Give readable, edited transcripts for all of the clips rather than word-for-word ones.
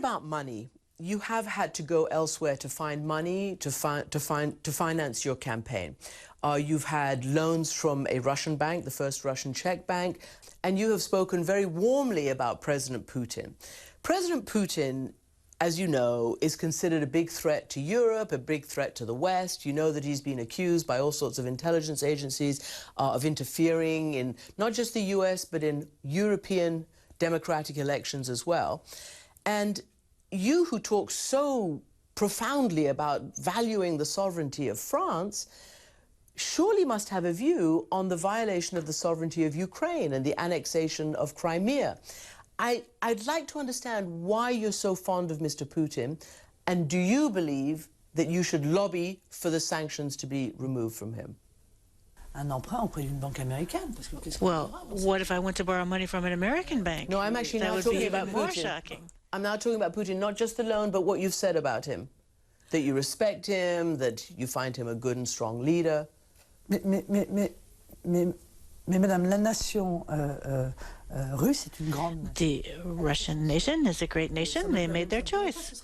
about money? You have had to go elsewhere to find money to finance your campaign. You've had loans from a Russian bank, the first Russian Czech bank, and you have spoken very warmly about President Putin. President Putin, as you know, is considered a big threat to Europe, a big threat to the West. You know that he's been accused by all sorts of intelligence agencies of interfering in not just the US, but in European democratic elections as well. And you, who talk so profoundly about valuing the sovereignty of France, surely must have a view on the violation of the sovereignty of Ukraine and the annexation of Crimea. I'd like to understand why you're so fond of Mr. Putin, and do you believe that you should lobby for the sanctions to be removed from him? Well, what if I went to borrow money from an American bank? No, I'm actually now talking about Putin. More shocking. I'm now talking about Putin, not just the loan, but what you've said about him. That you respect him, that you find him a good and strong leader. Mais Madame, la nation russe est une grande nation. The Russian nation is a great nation. They made their choice.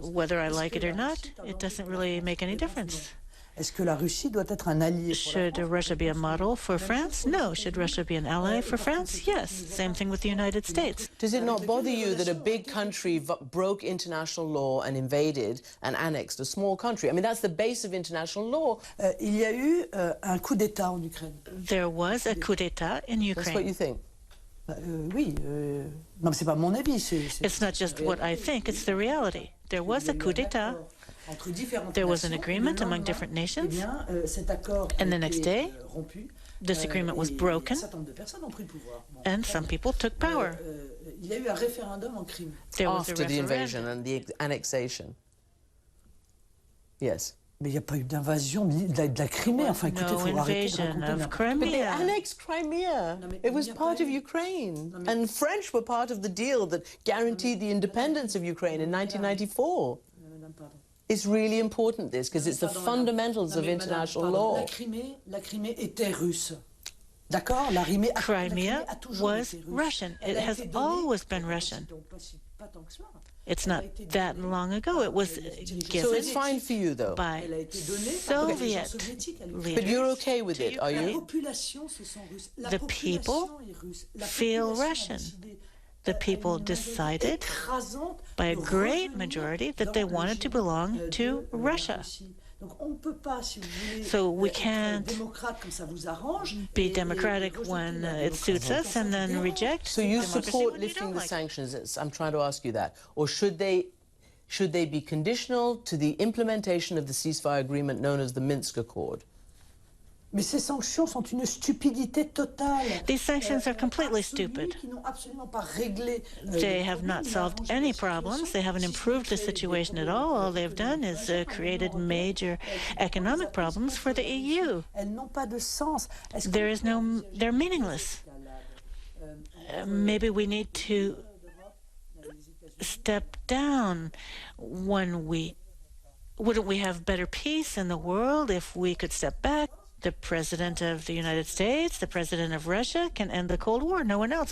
Whether I like it or not, it doesn't really make any difference. Est-ce que la Russie doit être un allié? Should Russia be a model for France? No. Should Russia be an ally for France? Yes. Same thing with the United States. Does it not bother you that a big country broke international law and invaded and annexed a small country? I mean, that's the base of international law. Il y a eu un coup d'État en Ukraine. There was a coup d'État in Ukraine. That's what you think? Oui. Non, c'est pas mon avis. It's not just what I think, it's the reality. There was a coup d'État. There was an agreement among different nations, and the next day, this agreement was broken, and some people took power. There was after the invasion and the annexation. Yes. Mais il n'y a pas eu d'invasion de la Crimée. Enfin, écoutez, il faut arrêter de raconter Crimea. But they annexed Crimea. It was part of Ukraine. And French were part of the deal that guaranteed the independence of Ukraine in 1994. It's really important, this, because it's the fundamentals of international law. La Crimée était russe. D'accord? Crimea was Russian. It has always been Russian. It's not that long ago. It was given so it's fine for you, though, by Soviet leaders. But you're okay with it, are you? The people feel Russian. The people decided by a great majority that they wanted to belong to Russia. So we can't be democratic when it suits us and then reject. So you support lifting the sanctions? I'm trying to ask you that. Or should they be conditional to the implementation of the ceasefire agreement known as the Minsk Accord? Mais ces sanctions sont une stupidité totale. These sanctions are completely stupid. They have not solved any problems. They haven't improved the situation at all. All they've done is created major economic problems for the EU. They're meaningless. Maybe we need to step down wouldn't we have better peace in the world if we could step back? The President of the United States, the President of Russia can end the Cold War. No one else.